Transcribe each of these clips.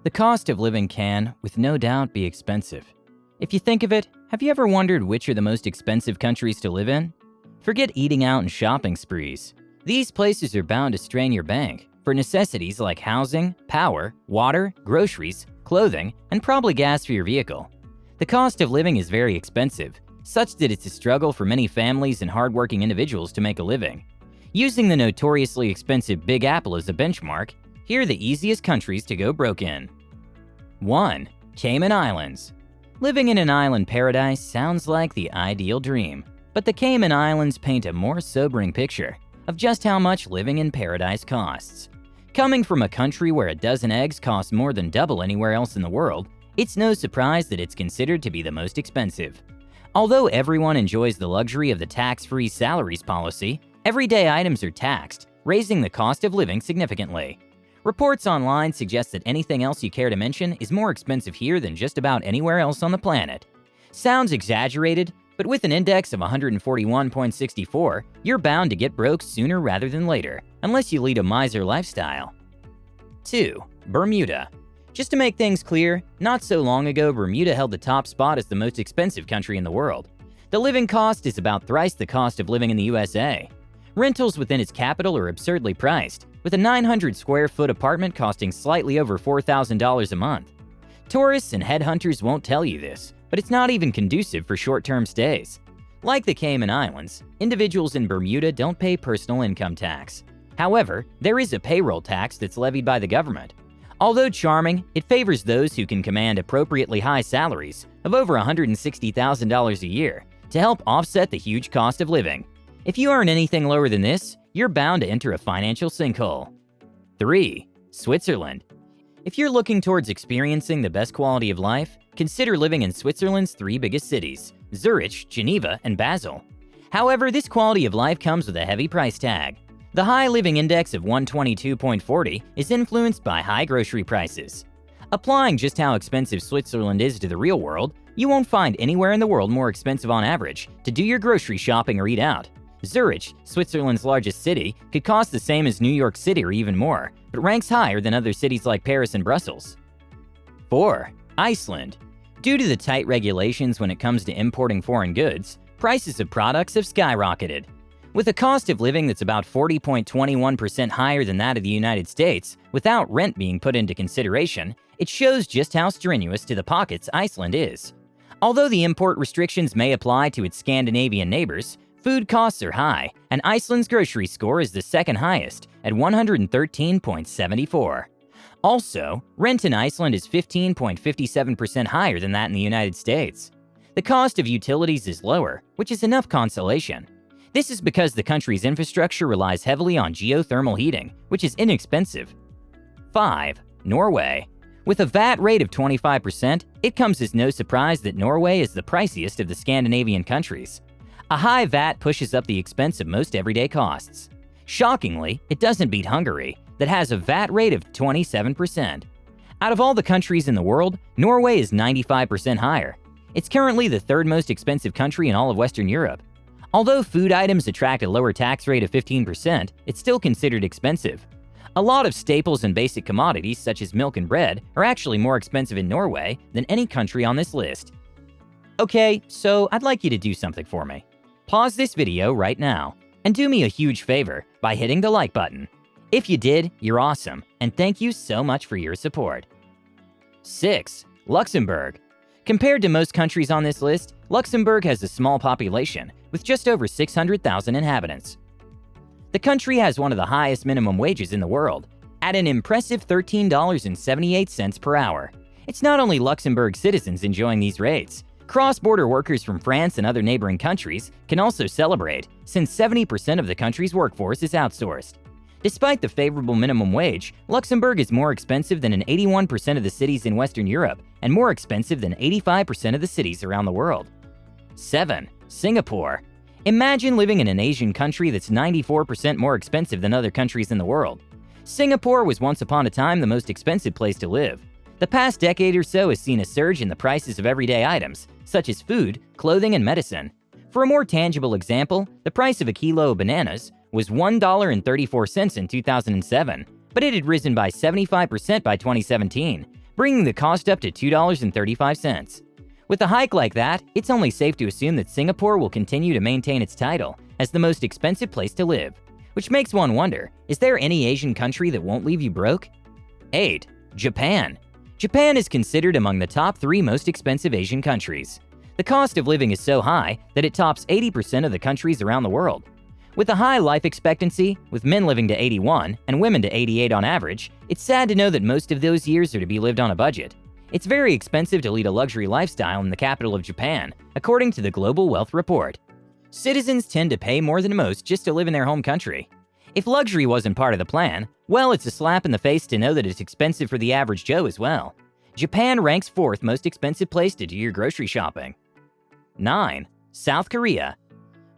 The cost of living can, with no doubt, be expensive. If you think of it, have you ever wondered which are the most expensive countries to live in? Forget eating out and shopping sprees. These places are bound to strain your bank for necessities like housing, power, water, groceries, clothing, and probably gas for your vehicle. The cost of living is very expensive, such that it's a struggle for many families and hardworking individuals to make a living. Using the notoriously expensive Big Apple as a benchmark, here are the easiest countries to go broke in. 1. Cayman Islands. Living in an island paradise sounds like the ideal dream, but the Cayman Islands paint a more sobering picture of just how much living in paradise costs. Coming from a country where a dozen eggs cost more than double anywhere else in the world, it's no surprise that it's considered to be the most expensive. Although everyone enjoys the luxury of the tax-free salaries policy, everyday items are taxed, raising the cost of living significantly. Reports online suggest that anything else you care to mention is more expensive here than just about anywhere else on the planet. Sounds exaggerated, but with an index of 141.64, you're bound to get broke sooner rather than later, unless you lead a miser lifestyle. 2. Bermuda. Just to make things clear, not so long ago, Bermuda held the top spot as the most expensive country in the world. The living cost is about thrice the cost of living in the USA. Rentals within its capital are absurdly priced, with a 900 square foot apartment costing slightly over $4,000 a month. Tourists and headhunters won't tell you this, but it's not even conducive for short-term stays. Like the Cayman Islands, individuals in Bermuda don't pay personal income tax. However, there is a payroll tax that's levied by the government. Although charming, it favors those who can command appropriately high salaries of over $160,000 a year to help offset the huge cost of living. If you earn anything lower than this, you're bound to enter a financial sinkhole. 3. Switzerland. If you're looking towards experiencing the best quality of life, consider living in Switzerland's 3 biggest cities, Zurich, Geneva, and Basel. However, this quality of life comes with a heavy price tag. The high living index of 122.40 is influenced by high grocery prices. Applying just how expensive Switzerland is to the real world, you won't find anywhere in the world more expensive on average to do your grocery shopping or eat out. Zurich, Switzerland's largest city, could cost the same as New York City or even more, but ranks higher than other cities like Paris and Brussels. 4. Iceland. Due to the tight regulations when it comes to importing foreign goods, prices of products have skyrocketed. With a cost of living that's about 40.21% higher than that of the United States, without rent being put into consideration, it shows just how strenuous to the pockets Iceland is. Although the import restrictions may apply to its Scandinavian neighbors, food costs are high, and Iceland's grocery score is the second highest at 113.74. Also, rent in Iceland is 15.57% higher than that in the United States. The cost of utilities is lower, which is enough consolation. This is because the country's infrastructure relies heavily on geothermal heating, which is inexpensive. 5. Norway. With a VAT rate of 25%, it comes as no surprise that Norway is the priciest of the Scandinavian countries. A high VAT pushes up the expense of most everyday costs. Shockingly, it doesn't beat Hungary, that has a VAT rate of 27%. Out of all the countries in the world, Norway is 95% higher. It's currently the third most expensive country in all of Western Europe. Although food items attract a lower tax rate of 15%, it's still considered expensive. A lot of staples and basic commodities such as milk and bread are actually more expensive in Norway than any country on this list. Okay, so I'd like you to do something for me. Pause this video right now and do me a huge favor by hitting the like button. If you did, you're awesome, and thank you so much for your support. 6. Luxembourg. Compared to most countries on this list, Luxembourg has a small population with just over 600,000 inhabitants. The country has one of the highest minimum wages in the world, at an impressive $13.78 per hour. It's not only Luxembourg citizens enjoying these rates. Cross-border workers from France and other neighboring countries can also celebrate, since 70% of the country's workforce is outsourced. Despite the favorable minimum wage, Luxembourg is more expensive than 81% of the cities in Western Europe and more expensive than 85% of the cities around the world. 7. Singapore. Imagine living in an Asian country that's 94% more expensive than other countries in the world. Singapore was once upon a time the most expensive place to live. The past decade or so has seen a surge in the prices of everyday items, such as food, clothing, and medicine. For a more tangible example, the price of a kilo of bananas was $1.34 in 2007, but it had risen by 75% by 2017, bringing the cost up to $2.35. With a hike like that, it's only safe to assume that Singapore will continue to maintain its title as the most expensive place to live, which makes one wonder, is there any Asian country that won't leave you broke? 8. Japan. Japan is considered among the top 3 most expensive Asian countries. The cost of living is so high that it tops 80% of the countries around the world. With a high life expectancy, with men living to 81 and women to 88 on average, it's sad to know that most of those years are to be lived on a budget. It's very expensive to lead a luxury lifestyle in the capital of Japan, according to the Global Wealth Report. Citizens tend to pay more than most just to live in their home country. If luxury wasn't part of the plan, well, it's a slap in the face to know that it's expensive for the average Joe as well. Japan ranks 4th most expensive place to do your grocery shopping. 9. South Korea.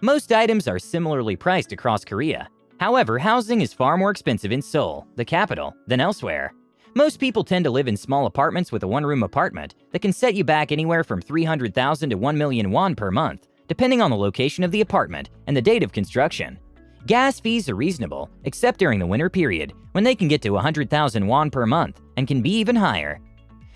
Most items are similarly priced across Korea. However, housing is far more expensive in Seoul, the capital, than elsewhere. Most people tend to live in small apartments with a one-room apartment that can set you back anywhere from 300,000 to 1 million won per month, depending on the location of the apartment and the date of construction. Gas fees are reasonable, except during the winter period, when they can get to 100,000 won per month and can be even higher.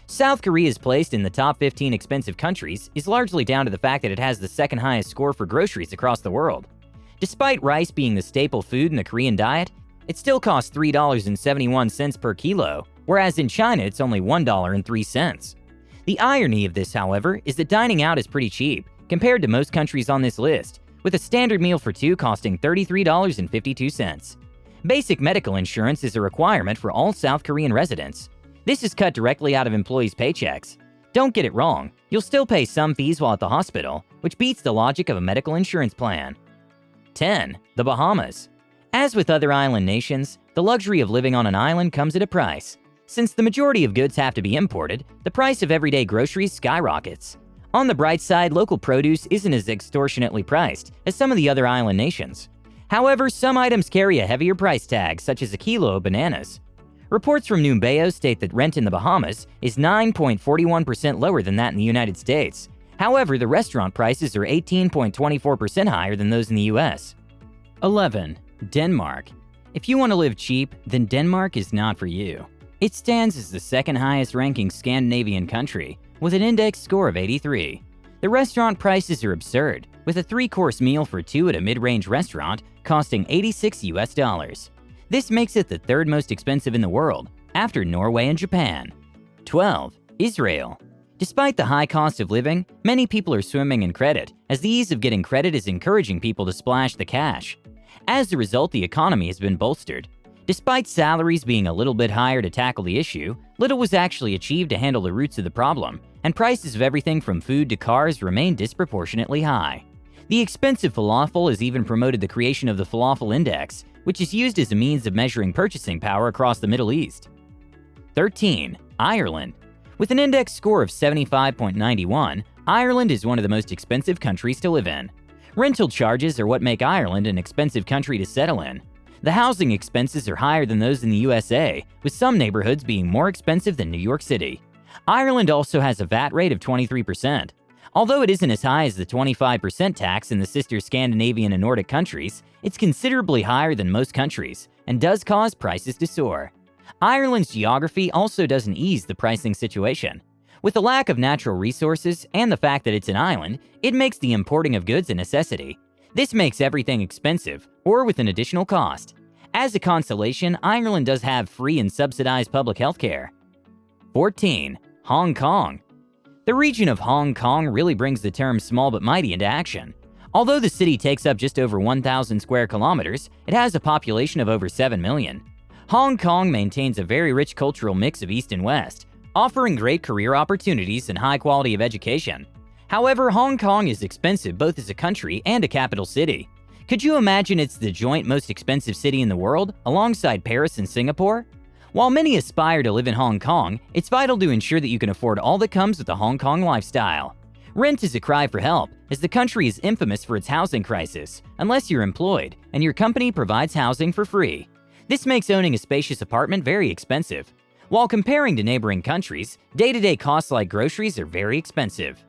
South Korea's placed in the top 15 expensive countries is largely down to the fact that it has the second highest score for groceries across the world. Despite rice being the staple food in the Korean diet, it still costs $3.71 per kilo, whereas in China it's only $1.03. The irony of this, however, is that dining out is pretty cheap compared to most countries on this list, with a standard meal for 2 costing $33.52. Basic medical insurance is a requirement for all South Korean residents. This is cut directly out of employees' paychecks. Don't get it wrong, you'll still pay some fees while at the hospital, which beats the logic of a medical insurance plan. 10. The Bahamas. As with other island nations, the luxury of living on an island comes at a price. Since the majority of goods have to be imported, the price of everyday groceries skyrockets. On the bright side, local produce isn't as extortionately priced as some of the other island nations. However, some items carry a heavier price tag, such as a kilo of bananas. Reports from Numbeo state that rent in the Bahamas is 9.41% lower than that in the United States. However, the restaurant prices are 18.24% higher than those in the US. 11. Denmark. If you want to live cheap, then Denmark is not for you. It stands as the second highest ranking Scandinavian country, with an index score of 83. The restaurant prices are absurd, with a 3-course meal for 2 at a mid-range restaurant costing $86. This makes it the 3rd most expensive in the world, after Norway and Japan. 12. Israel. Despite the high cost of living, many people are swimming in credit, as the ease of getting credit is encouraging people to splash the cash. As a result, the economy has been bolstered. Despite salaries being a little bit higher to tackle the issue, little was actually achieved to handle the roots of the problem, and prices of everything from food to cars remain disproportionately high. The expensive falafel has even promoted the creation of the Falafel Index, which is used as a means of measuring purchasing power across the Middle East. 13. Ireland. With an index score of 75.91, Ireland is one of the most expensive countries to live in. Rental charges are what make Ireland an expensive country to settle in. The housing expenses are higher than those in the USA, with some neighborhoods being more expensive than New York City. Ireland also has a VAT rate of 23%. Although it isn't as high as the 25% tax in the sister Scandinavian and Nordic countries, it's considerably higher than most countries and does cause prices to soar. Ireland's geography also doesn't ease the pricing situation. With the lack of natural resources and the fact that it's an island, it makes the importing of goods a necessity. This makes everything expensive, or with an additional cost. As a consolation, Ireland does have free and subsidized public health care. 14. Hong Kong. The region of Hong Kong really brings the term small but mighty into action. Although the city takes up just over 1,000 square kilometers, it has a population of over 7 million. Hong Kong maintains a very rich cultural mix of East and West, offering great career opportunities and high quality of education. However, Hong Kong is expensive both as a country and a capital city. Could you imagine it's the joint most expensive city in the world, alongside Paris and Singapore? While many aspire to live in Hong Kong, it's vital to ensure that you can afford all that comes with the Hong Kong lifestyle. Rent is a cry for help, as the country is infamous for its housing crisis, unless you're employed and your company provides housing for free. This makes owning a spacious apartment very expensive. While comparing to neighboring countries, day-to-day costs like groceries are very expensive.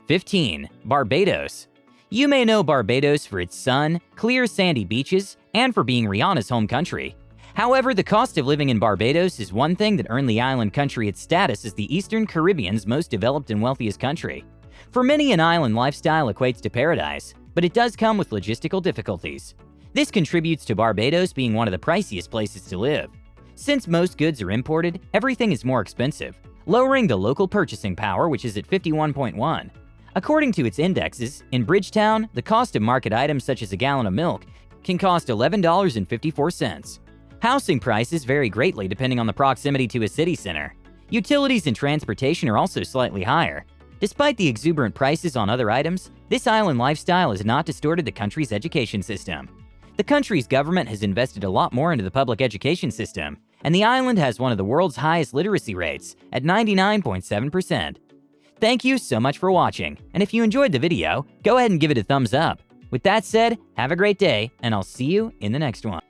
15. Barbados. You may know Barbados for its sun, clear sandy beaches, and for being Rihanna's home country. However, the cost of living in Barbados is one thing that earned the island country its status as the Eastern Caribbean's most developed and wealthiest country. For many, an island lifestyle equates to paradise, but it does come with logistical difficulties. This contributes to Barbados being one of the priciest places to live. Since most goods are imported, everything is more expensive, lowering the local purchasing power, which is at 51.1. According to its indexes, in Bridgetown, the cost of market items such as a gallon of milk can cost $11.54. Housing prices vary greatly depending on the proximity to a city center. Utilities and transportation are also slightly higher. Despite the exuberant prices on other items, this island lifestyle has not distorted the country's education system. The country's government has invested a lot more into the public education system, and the island has one of the world's highest literacy rates at 99.7%. Thank you so much for watching, and if you enjoyed the video, go ahead and give it a thumbs up. With that said, have a great day, and I'll see you in the next one.